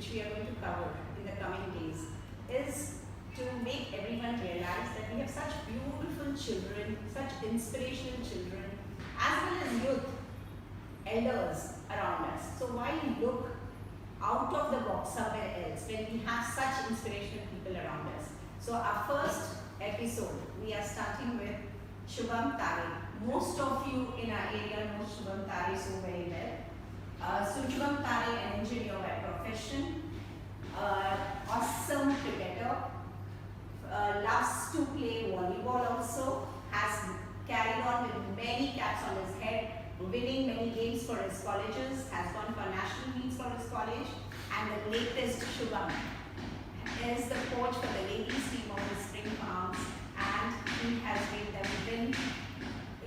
which we are going to cover in the coming days, is to make everyone realize that we have such beautiful children, such inspirational children, as well as youth, elders around us. So why look out of the box somewhere else when we have such inspirational people around us? So our first episode, we are starting with Shubham Tare. Most of you in our area know Shubham Tare so very well. So Shubham Tare, an engineer by profession, awesome cricketer, loves to play volleyball also, has carried on with many caps on his head, winning many games for his colleges, has gone for national meets for his college, and the latest Shubham is the coach for the ladies team of the Spring Farms, and he has made them win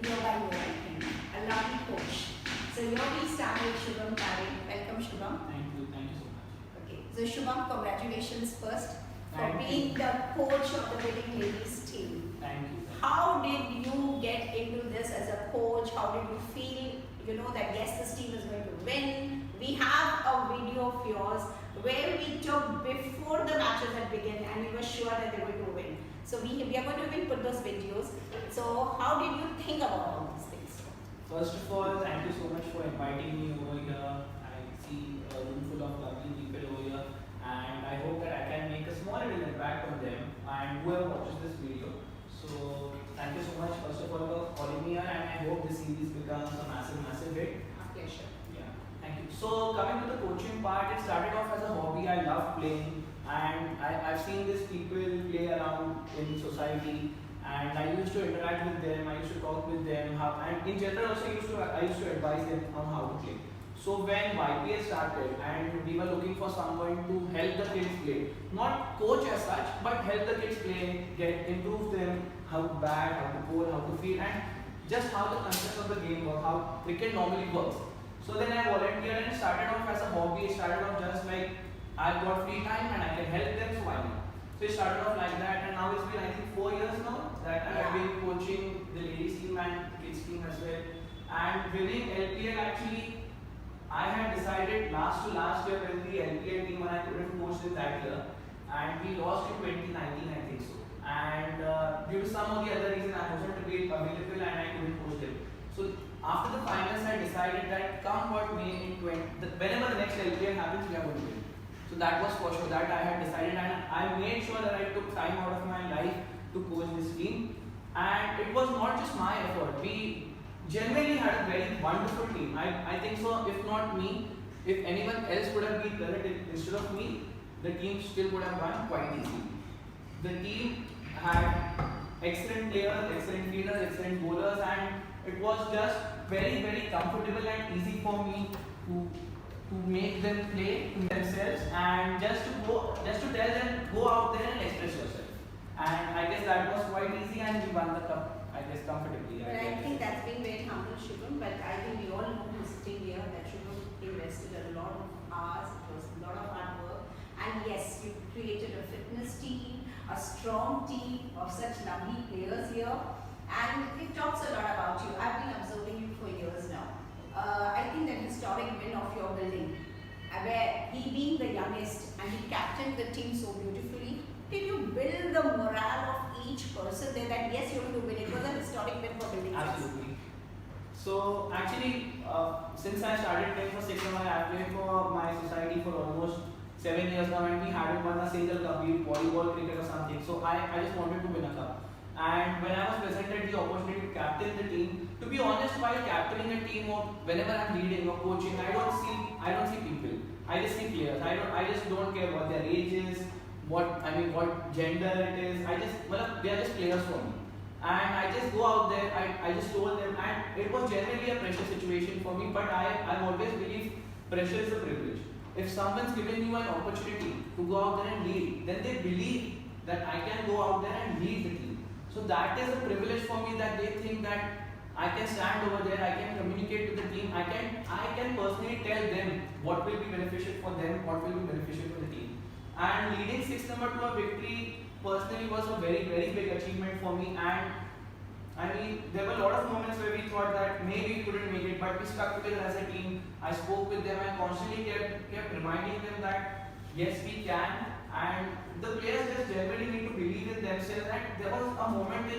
year by year, I think. A lovely coach. So here we start with Shubham Tare. Welcome, Shubham. Thank you so much. Okay, so Shubham, congratulations first for Thank being you. the coach of the winning ladies team. Thank you. How did you get into this as a coach? How did you feel, that yes, this team is going to win? We have a video of yours where we took before the matches had begun and we were sure that they were going to win. So we are going to put those videos. So how did you think about all these things? First of all, thank you so much for inviting me over here. I see a room full of lovely people over here, and I hope that I can make a small little impact on them and whoever watches this video. So thank you so much first of all for calling me here, and I hope this series becomes a massive hit. A pleasure. Yeah, thank you. So coming to the coaching part, it started off as a hobby. I love playing, and I've seen these people play around in society, and I used to interact with them. I used to talk with them. And in general also I used to advise them on how to play. So when YPS started and we were looking for someone to help the kids play, not coach as such, but help the kids play, improve them, how to bat, how to bowl, how to field, and just how the concept of the game works, how cricket normally works. So then I volunteered and started off as a hobby. It started off just like I've got free time and I can help them, so why not? So it started off like that, and now it's been I think 4 years now that I've been coaching the ladies team and kids team as well. And winning LPL actually, I had decided last year when the LPL team, when I couldn't coach in that year, and we lost in 2019 I think so. And due to some of the other reason I wasn't available and I couldn't coach them. So after the finals I decided that come what may in whenever the next LPL happens we are going to win. So that was for sure that I had decided, and I made sure that I took time out of my life to coach this team. And it was not just my effort. We genuinely had a very wonderful team. I think so, if not me, if anyone else would have been there instead of me, the team still would have won quite easily. The team had excellent players, excellent fielders, excellent bowlers, and it was just very comfortable and easy for me to make them play to themselves, and just to tell them go out there and express yourself. And I guess that was quite easy, and we won the cup, I guess, comfortably. But I think that's been very humble, Shubham. But I think we all know who's sitting here that Shubham invested a lot of hours, it was a lot of hard work. And yes, you created a fitness team, a strong team of such lovely players here. And it talks a lot about you. I've been observing you for years now. I think that historic win of your building, where he being the youngest and he captained the team so beautifully, did you build the morale of each person there that yes, you're going to win? It was a historic win for building. Absolutely. So actually, since I started playing for 6 months, I've played for my society for almost 7 years now, and we hadn't won a single cup, be it volleyball, cricket or something. So I just wanted to win a cup. And when I was presented the opportunity to captain the team, to be honest, while captaining a team or whenever I'm leading or coaching, I don't see people. I just see players. I just don't care what their age is, what gender it is. They are just players for me. And I just go out there, I just told them, and it was generally a pressure situation for me, but I've always believed pressure is a privilege. If someone's given you an opportunity to go out there and lead, then they believe that I can go out there and lead the team. So that is a privilege for me, that they think that I can stand over there, I can communicate with the team, I can personally tell them what will be beneficial for them, what will be beneficial for the team. And leading 6 number to a victory personally was a very big achievement for me. And I mean, there were a lot of moments where we thought that maybe we couldn't make it, but we stuck together as a team. I spoke with them and constantly kept reminding them that yes, we can, and the players just generally need to believe in themselves. And there was a moment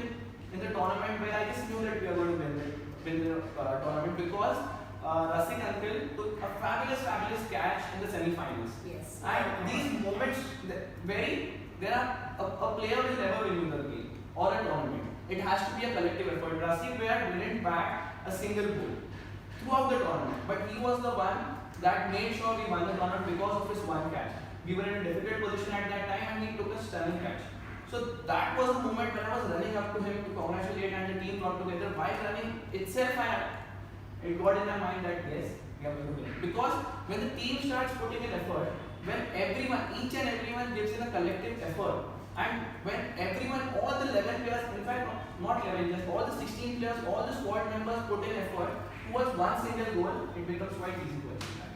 in the tournament where I just knew that we are going to win the tournament because Rasik uncle took a fabulous catch in the semi-finals. Yes. And these moments, there are a player will never win you the game or a tournament. It has to be a collective effort. Rasik Ware didn't back a single goal throughout the tournament, but he was the one that made sure we won the tournament because of his one catch. We were in a difficult position at that time and he took a stunning catch. So that was the moment when I was running up to him to congratulate and the team got together. While running itself, it got in my mind that yes, we are going to win. Because when the team starts putting in effort, when everyone, each and everyone gives in a collective effort, and when everyone, all the 11 players, in fact not 11, just all the 16 players, all the squad members put in effort towards one single goal, it becomes quite easy to achieve that.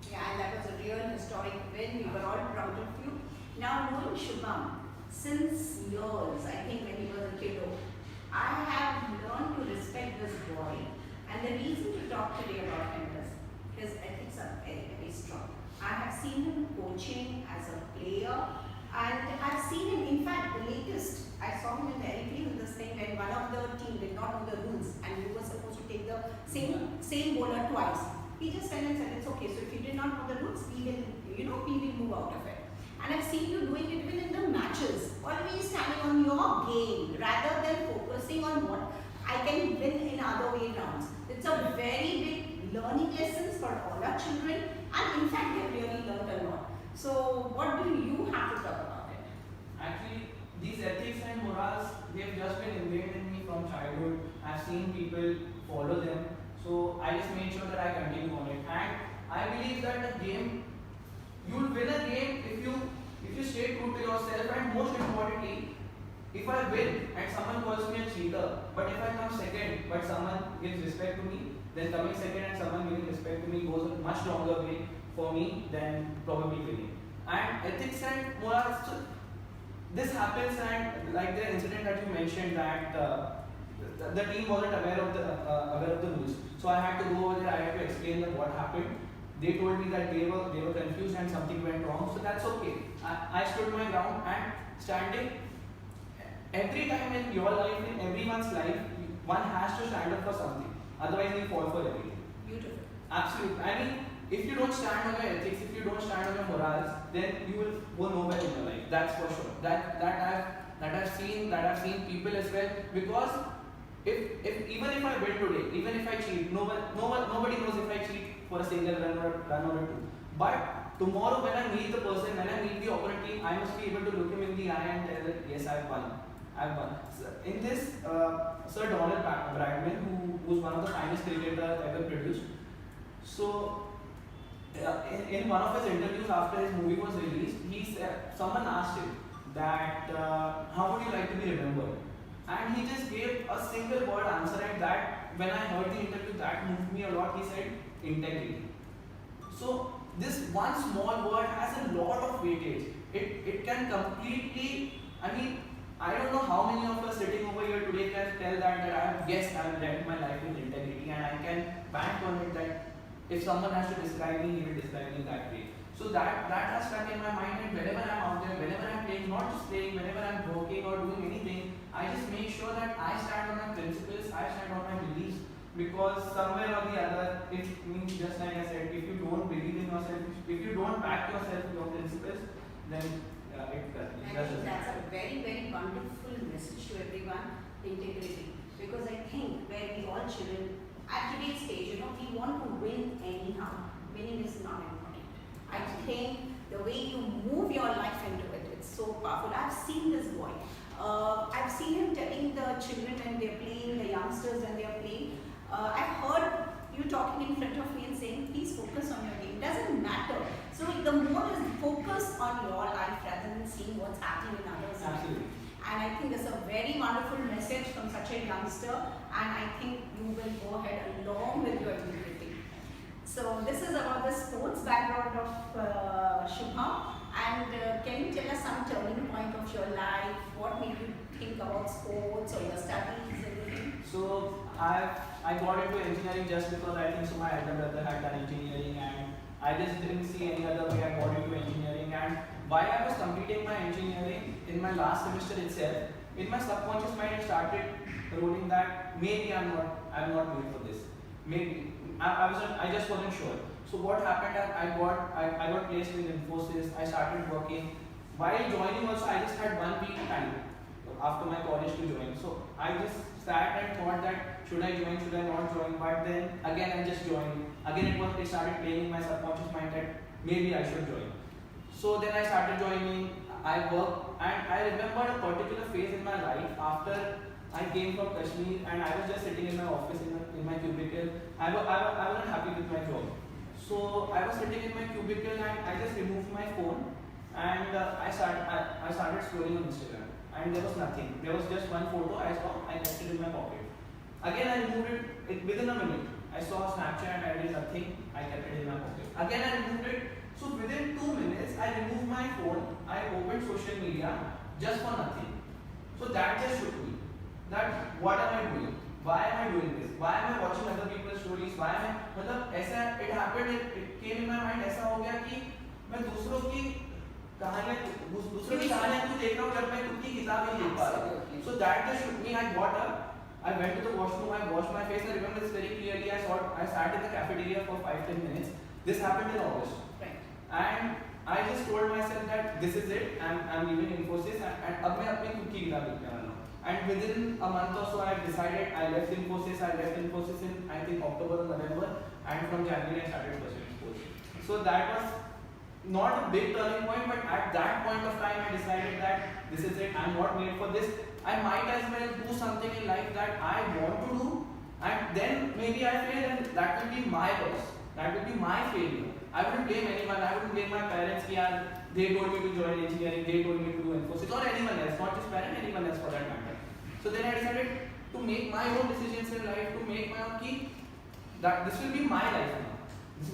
Yeah, and that was a real historic win. We were all proud of you. Now, knowing Shubham since years, I think when he was a kiddo, I have learned to respect this boy. And the reason to talk today about him is his ethics are very strong. I have seen him coaching as a player, and I've seen him, in fact, the latest, I saw him in the LP in this thing when one of the team did not know the rules and we were supposed to take the same bowler twice. He just went and said, it's okay, so if you did not know the rules, we will move out of it. And I've seen you doing it even in the matches, always standing on your game rather than focusing on what I can win in other way rounds. It's a very big learning lessons for all our children, and in fact they've really learned a lot. So what do you have to talk about it? Actually, these ethics and morals, they've just been ingrained in me from childhood. I've seen people follow them, so I just made sure that I continue on it. And I believe that the game, you'll win a game if you stay true to yourself, and most importantly, if I win and someone calls me a cheater, but if I come second, but someone gives respect to me, then coming second and someone giving respect to me goes a much longer way for me than probably winning. And ethics and morals, so this happens, and like the incident that you mentioned that the team wasn't aware of the rules. So I had to go over there, I had to explain them what happened. They told me that they were confused and something went wrong, so that's okay. I stood my ground, and standing every time in your life, in everyone's life, one has to stand up for something. Otherwise, we fall for everything. Beautiful. Absolutely. I mean, if you don't stand on your ethics, if you don't stand on your morals, then you will go nowhere in your life. That's for sure. That I've seen people as well. Because if even if I win today, even if I cheat, nobody knows if I cheat for a single run or a two. But tomorrow, when I meet the person, when I meet the opponent team, I must be able to look him in the eye and tell that yes, I've won. So in this, Sir Donald Bradman, who's one of the finest cricketers ever produced. So in one of his interviews after his movie was released, someone asked him that how would you like to be remembered? And he just gave a single word answer, and that when I heard the interview, that moved me a lot. He said integrity. So this one small word has a lot of weightage. It can completely, I don't know how many of us sitting over here today can tell that I have led my life with integrity, and I can bank on it that if someone has to describe me, he will describe me that way. So that has stuck in my mind, and whenever I'm out there, whenever I'm playing, not just playing, whenever I'm working or doing anything, I just make sure that I stand on my principles, I stand on my beliefs, because somewhere or the other, it means just like I said, if you don't believe in yourself, if you don't back yourself with your principles, then it I doesn't. think that's a very, very wonderful message to everyone, integrity. Because I think where we all children, at today's stage, we want to win anyhow. Winning is not important. I think the way you move your life into it, it's so powerful. I've seen this boy. I've seen him telling the children when they're playing, the youngsters when they're playing. I've heard you talking in front of me and saying, please focus on your game. It doesn't matter. So the more is focus on your life rather than seeing what's happening in others' life. Absolutely. And I think that's a very wonderful message from such a youngster, and I think you will go ahead along with your integrity. So this is about the sports background of Shubham, and can you tell us some turning point of your life? What made you think about sports or your studies, anything? So I got into engineering just because I think so my elder brother had done engineering, and I just didn't see any other way. I got into engineering, and while I was completing my engineering in my last semester itself, in my subconscious mind it started rolling that maybe I'm not going for this. Maybe I just wasn't sure. So what happened? I got placed in Infosys. I started working. While joining also, I just had 1 week time after my college to join. So I just sat and thought that should I join, should I not join? But then again I just joined. Again it started playing in my subconscious mind that maybe I should join. So then I started joining. I worked, and I remember a particular phase in my life after I came from Kashmir and I was just sitting in my office in my cubicle. I wasn't happy with my job. So I was sitting in my cubicle and I just removed my phone and I started scrolling on Instagram and there was nothing. There was just one photo I saw. I kept it in my pocket. Again I removed it within a minute. I saw Snapchat. I did nothing. I kept it in my pocket. Again I removed it. So within 2 minutes I removed my phone. I opened social media just for nothing. So that just shook me. That what am I doing? Why am I doing this? Why am I watching other people's stories? Why am I मतलब ऐसा it happened, it came in my mind ऐसा हो गया कि मैं दूसरों की कहानियाँ क्यों देख रहा हूँ जब मैं खुद की किताब नहीं देख पा रहा हूँ. So that just shook me. I got up, I went to the washroom, I washed my face. I remember this very clearly. I sat in the cafeteria for 5-10 minutes. This happened in August. Right. And I just told myself that this is it. I'm leaving Infosys and अब मैं अपनी खुद की किताब लिखने वाला हूँ. And within a month or so, I decided I left Infosys. I left Infosys in I think October or November, and from January I started pursuing sports. So that was not a big turning point, but at that point of time, I decided that this is it. I'm not made for this. I might as well do something in life that I want to do, and then maybe I fail, and that will be my loss. That will be my failure. I wouldn't blame anyone. I wouldn't blame my parents. Yeah, they told me to join engineering. They told me to do Infosys, or anyone else, not just parents, anyone else for that matter. So then I decided to make my own decisions in life, to make my own key, that this will be my life now.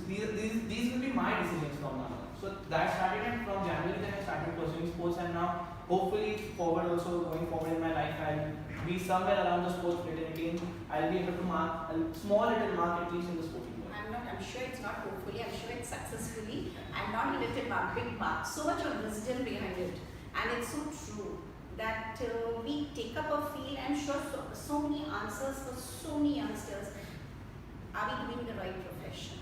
These will be my decisions from now on. So that started, and from January then I started pursuing sports, and now hopefully going forward in my life, I'll be somewhere around the sports fraternity. I'll be able to mark a small little mark at least in the sporting world. I'm sure it's not hopefully, I'm sure it's successfully, and not a little mark, big mark. So much of wisdom behind it, and it's so true that we take up a field. I'm sure so many answers for so many youngsters. Are we doing the right profession?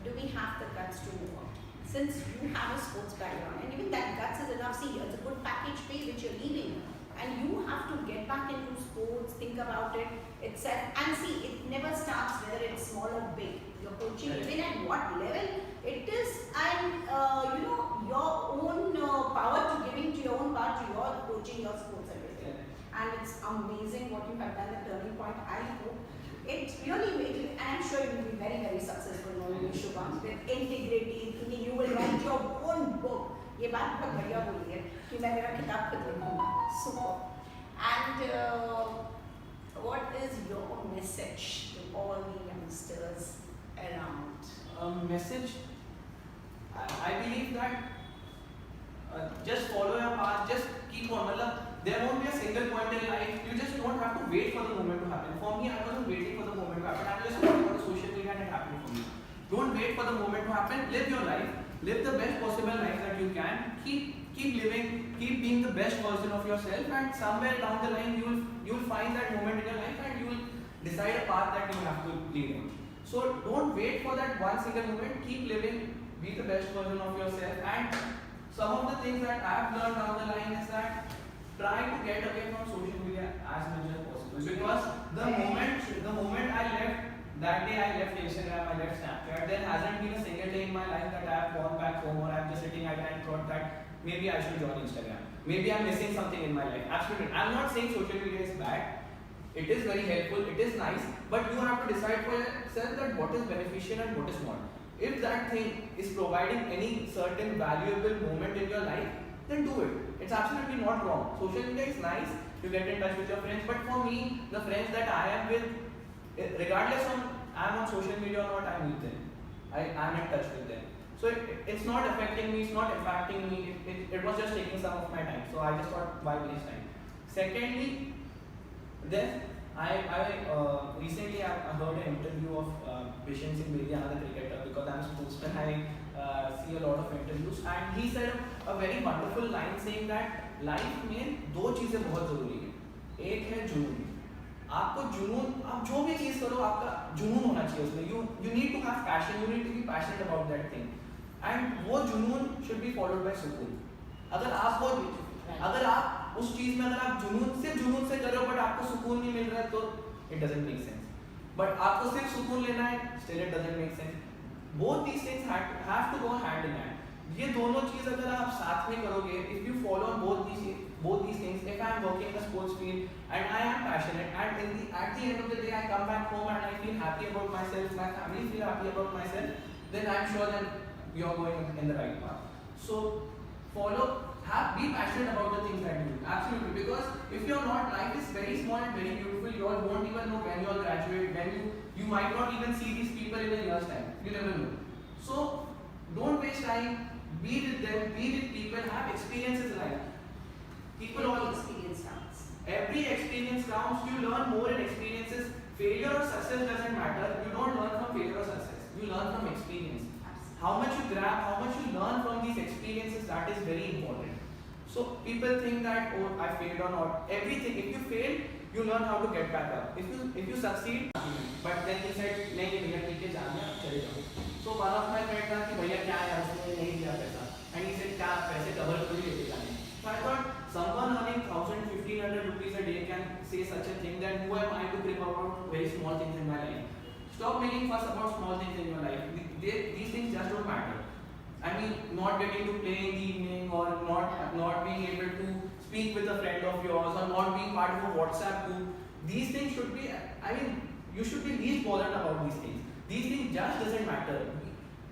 Do we have the guts to move out? Since you have a sports background, and even that guts is enough. See, it's a good package pay which you're leaving, and you have to get back into sports, think about it itself, and see, it never starts whether it's small or big. You're coaching even at what level it is, and your own power to giving to your own part to your coaching, your sports, everything. And it's amazing what you have done. The turning point. I hope it really made it, and I'm sure you will be very, very successful. Shubham, with integrity, thinking you will write your own book. ये बात बहुत बढ़िया बोली है कि मैं मेरा किताब खुद लिखूँगा. Super. And what is your message to all the youngsters around? Message. I believe that just follow your path. Just keep on. There won't be a single point in life. You just don't have to wait for the moment to happen. For me, I wasn't waiting for the moment to happen. I was just waiting for the social media, and it happened for me. Don't wait for the moment to happen. Live your life. Live the best possible life that you can. Keep living. Keep being the best version of yourself. And somewhere down the line, you'll find that moment in your life, and you will decide a path that you have to lead in. So don't wait for that one single moment. Keep living. Be the best version of yourself. And some of the things that I've learned down the line is that try to get away from social media as much as possible. Because the moment I left, that day I left Instagram, I left Snapchat, there hasn't been a single day in my life that I have gone back home or I'm just sitting at and thought that maybe I should join Instagram. Maybe I'm missing something in my life. Absolutely. I'm not saying social media is bad. It is very helpful, it is nice, but you have to decide for yourself that what is beneficial and what is not. If that thing is providing any certain valuable moment in your life, then do it. It's absolutely not wrong. Social media is nice, you get in touch with your friends, but for me, the friends that I am with, regardless of I'm on social media or not, I'm with them. I'm in touch with them. So it's not affecting me, it's not impacting me, it was just taking some of my time. So I just thought, why waste time? Secondly, then I recently I heard an interview of Bishan Singh Bedi, another cricketer, because I'm a sportsman. see a lot of interviews, and he said a very wonderful line saying that life में दो चीज़ें बहुत ज़रूरी हैं. एक है जुनून. आपको जुनून, आप जो भी चीज़ करो आपका जुनून होना चाहिए उसमें. You need to have passion, you need to be passionate about that thing, and वो जुनून should be followed by सुकून. अगर आप उस चीज़ में अगर आप सिर्फ जुनून से कर रहे हो बट आपको सुकून नहीं मिल रहा है तो it doesn't make sense. But आपको सिर्फ सुकून लेना है, still it doesn't make sense. Both these things have to go hand in hand. ये दोनों चीज़ अगर आप साथ में करोगे, if you follow both these things, if I am working in the sports field and I am passionate, and at the end of the day I come back home and I feel happy about myself, my family feel happy about myself, then I am sure that you are going in the right path. So be passionate about the things that you do. Absolutely, because if you are not, life is very small and very beautiful. You all won't even know when you all graduate, when you might not even see these people in a year's time. You never know. So don't waste time. Be with them. Be with people. Have experiences in life. People all experience counts. Every experience counts. You learn more in experiences. Failure or success doesn't matter. You don't learn from failure or success. You learn from experience. How much you grab, how much you learn from these experiences, that is very important. So people think that, oh, I failed or not. Everything, if you fail, you learn how to get back up. If you succeed, but then he said, नहीं भैया ठीक है जाने आप चले जाओ. So one of my friends था कि भैया क्या है उसने नहीं दिया पैसा, and he said क्या पैसे डबल थोड़ी लेके जाने. So I thought someone earning 1,000-1,500 rupees a day can say such a thing. Then who am I to crib about very small things in my life? Stop making fuss about small things in your life. These things just don't matter. I mean, not getting to play in the evening, or not being able to speak with a friend of yours, or not being part of a WhatsApp group. These things should be, I mean, you should be least bothered about these things. These things just doesn't matter.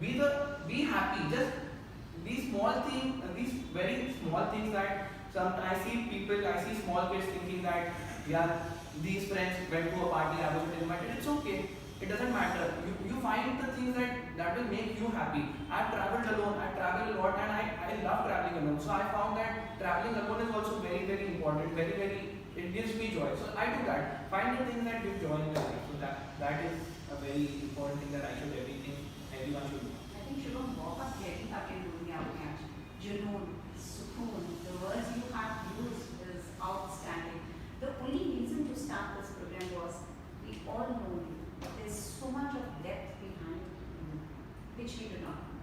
Be happy. Just these small things, these very small things that I see small kids thinking that, yeah, these friends went to a party, I wasn't invited. It's okay. It doesn't matter. You find the things that will make you happy. I've traveled alone. I travel a lot, and I love traveling alone. So I found that traveling alone is also very, very important. It gives me joy. So I do that. Find the things that give joy in your life. So that is a very important thing that everyone should do. I think Shubham, बहुत getting up and doing आपने आज. जुनून, सुकून, the words you have used is outstanding. The only reason to start this program was we all know you. There's so much of depth behind you, which we do not know.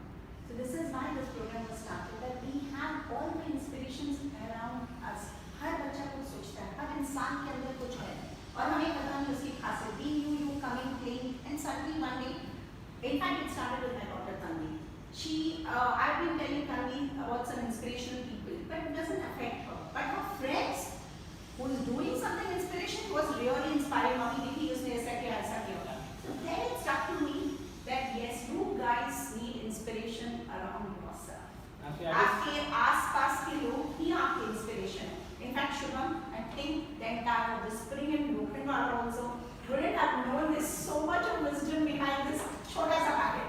So this is why this program was started, that we have all the inspirations around us. हर बच्चा कुछ सोचता है, हर इंसान के अंदर कुछ है, और हमें पता नहीं उसकी खासियत. You coming, playing, and suddenly one day, in fact it started with my daughter Tanvi. I've been telling Tanvi about some inspirational people, but it doesn't affect her. But her friends, who is doing something inspiration, was really inspiring. Mommy, देखिए उसने ऐसा किया, ऐसा किया. So then it struck to me that yes, you guys need inspiration around yourself. आपके आस-पास के लोग ही आपके inspiration है. In fact, Shubham, I think the entire whispering and broken heart also wouldn't have known there's so much of wisdom behind this छोटा सा packet.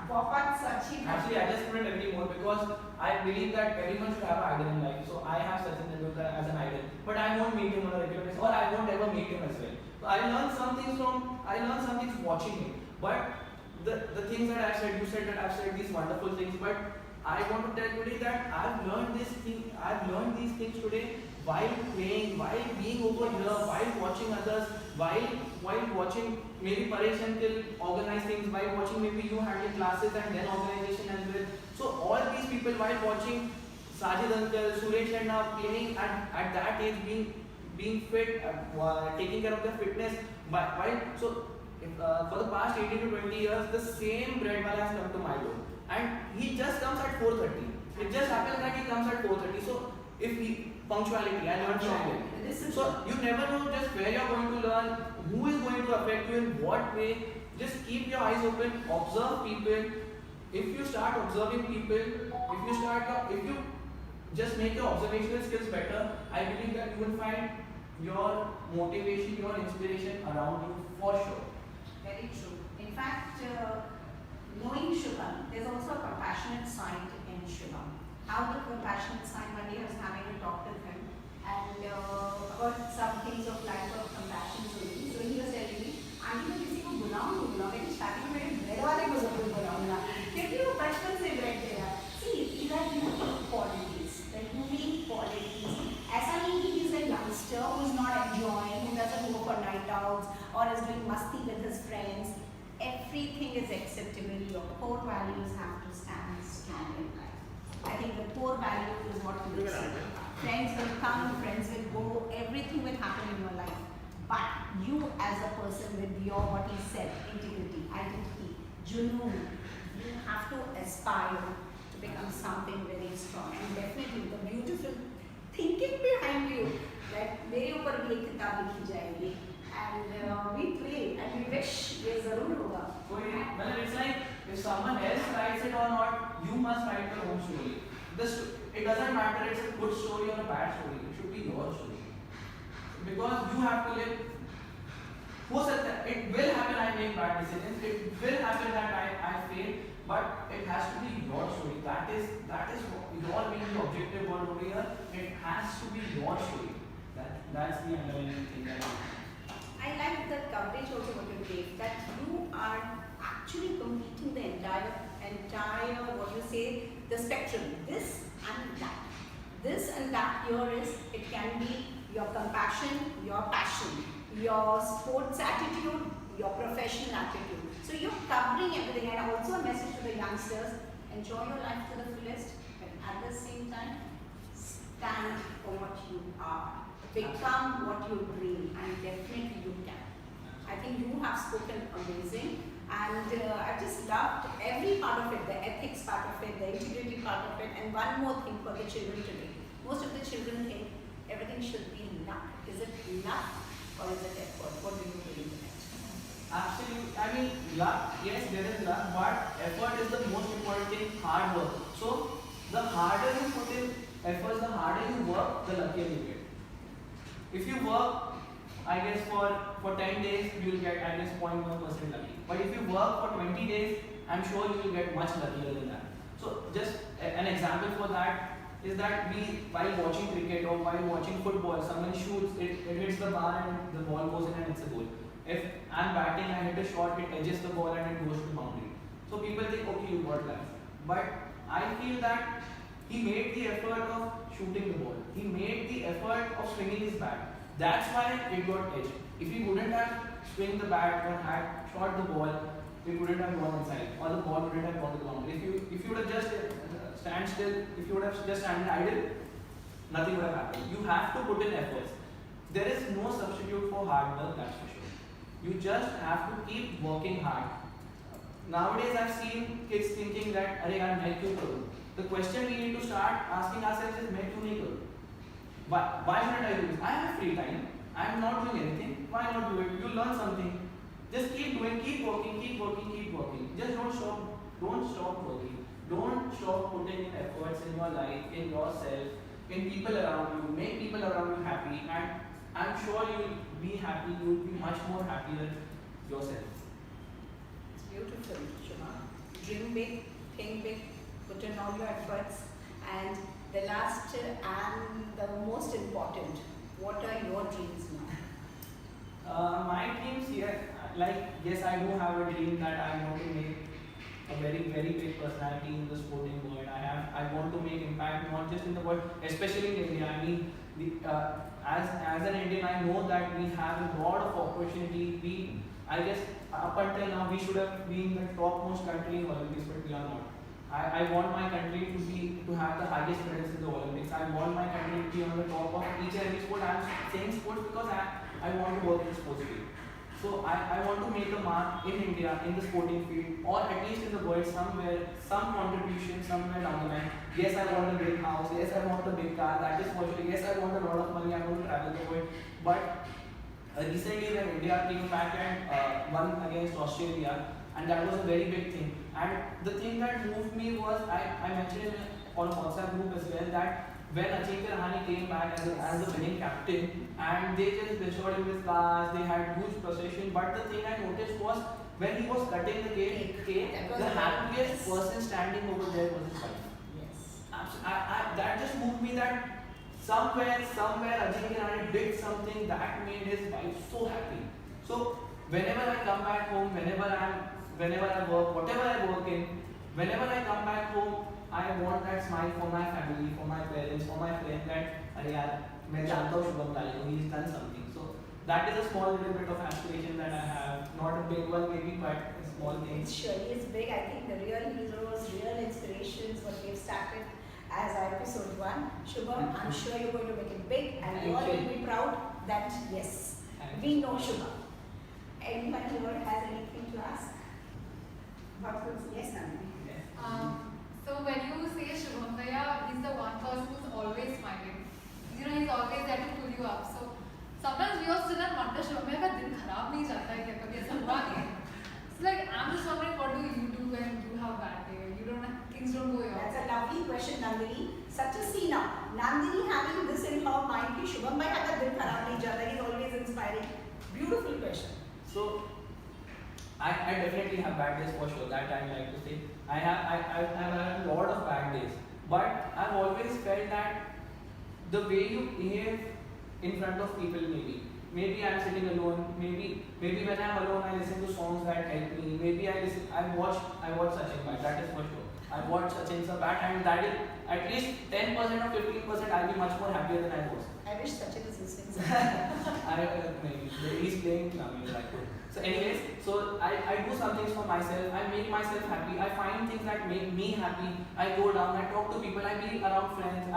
बहुत अच्छी. Actually, I just couldn't agree more, because I believe that everyone should have an idol in life. So I have Sachin Tendulkar as an idol, but I won't meet him on a regular basis, or I won't ever meet him as well. So I learned some things watching him. But the things that I've said, you said that I've said these wonderful things, but I want to tell today that I've learned these things today while playing, while being over here, while watching others, while watching maybe Paresh uncle organize things, while watching maybe you handling classes and then organization as well. So all these people, while watching Sajid uncle, Suresh and now playing at that age, being fit, taking care of their fitness, for the past 18 to 20 years, the same bread wala has come to my door, and he just comes at 4:30. It just happens that he comes at 4:30. So if he punctuality, I learned from him. So you never know just where you are going to learn, who is going to affect you in what way. Just keep your eyes open, observe people. If you start observing people, if you just make your observational skills better, I believe that you will find your motivation, your inspiration around you for sure. Very true. In fact, knowing Shubham, there's also a compassionate side in Shubham. How the compassionate side, one day I was having a talk with him, and about some things of life of compassion. So he was telling me, aunty मैं किसी को बुलाऊँ नहीं बुलाऊँ, लेकिन starting में मेरे वाले को जरूर बुलाऊंगा क्योंकि वो बचपन से बैठे हैं. See, these are unique qualities. The unique qualities. ऐसा नहीं कि he's a youngster who is not enjoying, who doesn't go for night outs or is doing masti with his friends. Everything is acceptable. Your core values have to stand strong in life. I think the core value is what makes it. Friends will come, friends will go, everything will happen in your life. But you as a person with your, what he said, integrity, identity, junoon, you have to aspire to become something very strong. And definitely the beautiful thinking behind you, that मेरे ऊपर भी एक किताब लिखी जाएगी. And we pray and we wish ये जरूर होगा. Well, it's like if someone else writes it or not, you must write your own story. It doesn't matter it's a good story or a bad story. It should be your story. Because you have to live. Who said that? It will happen I make bad decisions. It will happen that I fail. But it has to be your story. That is your being the objective word over here. It has to be your story. That's the underlying thing that I like the coverage also what you gave, that you are actually completing the entire what you say, the spectrum, this and that. This and that here is, it can be your compassion, your passion, your sports attitude, your professional attitude. So you're covering everything. And also a message to the youngsters, enjoy your life to the fullest, but at the same time, stand for what you are. Become what you dream, and definitely you can. I think you have spoken amazing, and I just loved every part of it, the ethics part of it, the integrity part of it, and one more thing for the children today. Most of the children think everything should be luck. Is it luck or is it effort? What do you believe in it? absolutely. I mean, luck. Yes, there is luck, but effort is the most important thing. Hard work. So the harder you put in efforts, the harder you work, the luckier you get. If you work, I guess for 10 days, you will get, I guess, 0.1% lucky. But if you work for 20 days, I'm sure you will get much luckier than that. So just an example for that is that while watching cricket or while watching football, someone shoots, it hits the bar and the ball goes in and it's a goal. If I'm batting, I hit a shot, it edges the ball and it goes to the boundary. So people think, okay, you got luck. But I feel that he made the effort of shooting the ball. He made the effort of swinging his bat. That's why it got edged. If he wouldn't have swung the bat or had shot the ball, it wouldn't have gone inside, or the ball wouldn't have gone to the boundary. If you would have just stand still, if you would have just stand idle, nothing would have happened. You have to put in efforts. There is no substitute for hard work, that's for sure. You just have to keep working hard. Nowadays, I've seen kids thinking that, "Arey yaar, main kyun karu?" The question we need to start asking ourselves is, "Main kyun nahi karu?" Why shouldn't I do this? I have free time. I am not doing anything. Why not do it? You learn something. Just keep doing, keep working, keep working, keep working. Just don't stop. Don't stop working. Don't stop putting in efforts in your life, in yourself, in people around you. Make people around you happy, and I'm sure you'll be happy. You'll be much more happier yourself. It's beautiful, Shubha. Dream big, think big, put in all your efforts. And the last and the most important, what are your dreams now? My dreams here, like, yes, I do have a dream that I want to make a very, very big personality in the sporting world. I want to make impact not just in the world, especially in India. I mean, as an Indian, I know that we have a lot of opportunity. I guess up until now we should have been the topmost country in Olympics, but we are not. I want my country to have the highest medals in the Olympics. I want my country to be on the top of each and every sport. I'm saying sports because I want to work in the sports field. So I want to make a mark in India in the sporting field, or at least in the world somewhere, some contribution somewhere down the line. Yes, I want a big house. Yes, I want a big car. That is for sure. Yes, I want a lot of money. I want to travel the world. But recently when India came back and won against Australia, and that was a very big thing. And the thing that moved me was, I mentioned it on a WhatsApp group as well, that when Ajinkya Rahane came back as the winning captain, and they just bestowed him with flowers, they had huge procession. But the thing I noticed was, when he was cutting the cake, the happiest person standing over there was his wife. Yes. That just moved me that somewhere Ajinkya Rahane did something that made his wife so happy. So whenever I come back home, whenever I'm whenever I work, whatever I work in, whenever I come back home, I want that smile for my family, for my parents, for my friends. That अरे यार मैं जानता हूँ शुभम ताली को, he's done something. So that is a small little bit of aspiration that I have. Not a big one maybe, but a small thing. It surely is big. I think the real heroes, real inspirations, what we've started as our episode 1. Shubham, I'm sure you're going to make it big, and we all will be proud that yes, we know Shubham. Anyone here has anything to ask? Yes, Nandini. So when you say Shubham Bhaiya, he's the one person who's always smiling. You know, he's always there to pull you up. So sometimes we also sit and wonder, Shubham Bhaiya का दिन खराब नहीं जाता है क्या? कभी ऐसा हुआ नहीं है? It's like I'm just wondering, what do you do when you have bad day? You don't, things don't go your way. That's a lovely question, Nandini. Such a scene now. Nandini having this in her mind कि Shubham Bhaiya का दिन खराब नहीं जाता. He's always inspiring. Beautiful question. So I definitely have bad days for sure. That I like to say. I've had a lot of bad days, but I've always felt that the way you behave in front of people, maybe I'm sitting alone. Maybe when I'm alone, I listen to songs that help me. Maybe I watch Sachin Bhai. That is for sure. I watch Sachin sir bat, and that is at least 10% or 15%. I'll be much more happier than I was. I wish Sachin is listening. Maybe he's playing now. So anyways, so I do some things for myself. I make myself happy. I find things that make me happy. I go down. I talk to people. I be around friends.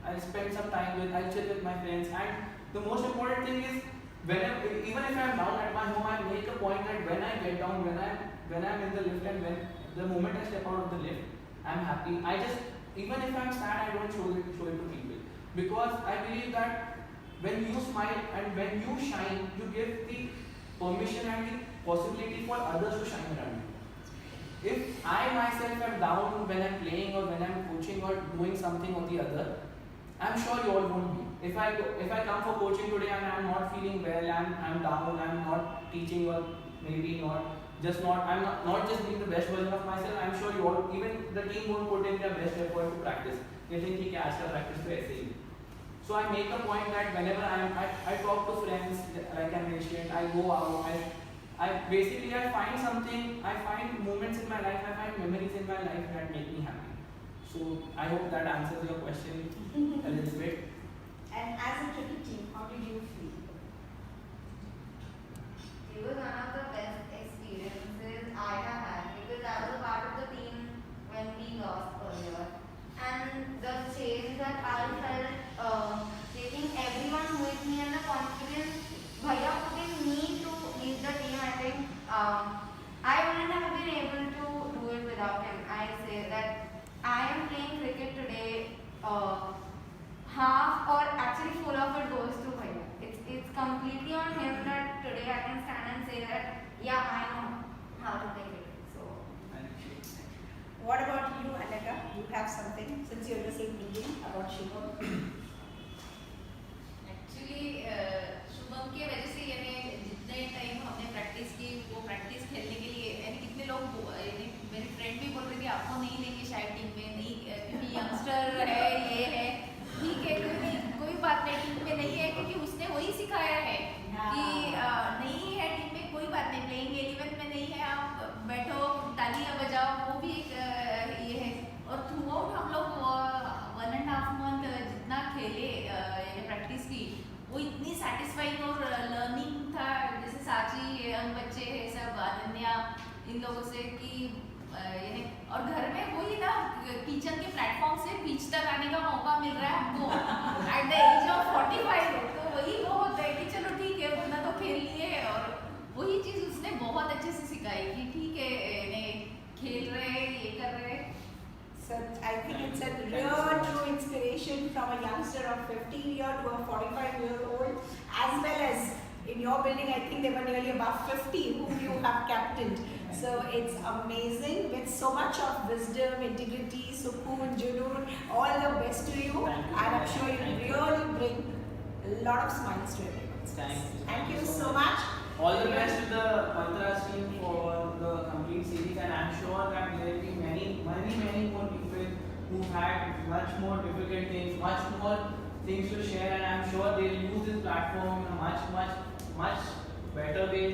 I spend some time with. I chill with my friends. And the most important thing is, even if I'm down at my home, I make a point that when I get down, when I'm in the lift, and when the moment I step out of the lift, I'm happy. I just, even if I'm sad, I don't show it to people, because I believe that when you smile and when you shine, you give the permission and the possibility for others to shine around you. If I myself am down when I'm playing or when I'm coaching or doing something or the other, I'm sure you all won't be. If I come for coaching today and I'm not feeling well, I'm down, I'm not teaching, or maybe I'm not just being the best version of myself, I'm sure you all, even the team won't put in their best effort to practice. They think कि आज का practice तो ऐसे ही. So I make a point that whenever I talk to friends, like I mentioned, I go out, I find something, I find moments in my life, I find memories in my life that make me happy. So I hope that answers your question a little bit. And as a cricket team, how did you feel? It was one of the best experiences I have had, because I was a part of the team when we lost earlier. And the change that I felt, taking everyone with me, and the confidence Bhaiya putting me to lead the team, I think I wouldn't have been able to do it without him. I say that I am playing cricket today, half or actually full of it goes to Bhaiya. It's completely on him that today I can stand and say that, yeah, I know how to play cricket. So. What about you, Anaka? You have something, since you're the same thinking about Shubham? Actually Shubham की वजह से यानी जितने time हमने practice की, वो practice खेलने के लिए यानी कितने लोग यानी मेरी फ्रेंड भी बोल रही थी आपको नहीं लेंगे शायद टीम में, नहीं क्योंकि यंगस्टर है, ये है, ठीक है, कोई बात नहीं, टीम में नहीं है, क्योंकि उसने वही सिखाया है कि नहीं है टीम में, कोई बात नहीं, प्लेइंग 11 में नहीं है, आप बैठो तालियां बजाओ, वो भी एक ये है। और थ्रू आउट हम लोग 1.5 month जितना खेले यानी प्रैक्टिस की, वो इतनी सेटिस्फाइंग और लर्निंग था, जैसे साची यंग बच्चे है सब, अनन्या, इन लोगों से कि यानी, और घर में वही ना किचन के प्लेटफॉर्म से बीच तक आने का मौका मिल रहा है हमको एट द एज ऑफ 45, तो वही वो होता है कि चलो ठीक है, उतना तो खेल लिए, और वही चीज़ उसने बहुत अच्छे से सिखाई कि ठीक है यानी खेल रहे, ये कर रहे। So I think it's a real true inspiration from a youngster of 15-year to a 45-year-old, as well as in your building, I think there were nearly about 50 whom you have captained. So it's amazing, with so much of wisdom, integrity, sukoon, junoon, all the best to you. And I'm sure you really bring a lot of smiles to everyone. Thank you so much. All the best to the Mantras team for the complete series, and I'm sure that there will be many more people who had much more difficult things, much more things to share, and I'm sure they'll use this platform in a much better way.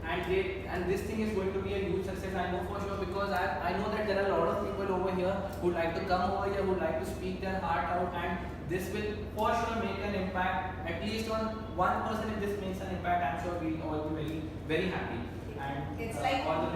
and this thing is going to be a huge success. I know for sure, because I know that there are a lot of people over here who like to come over here, who like to speak their heart out, and this will for sure make an impact, at least on one person. If this makes an impact, I'm sure we'll all be very, very happy. And It's like all the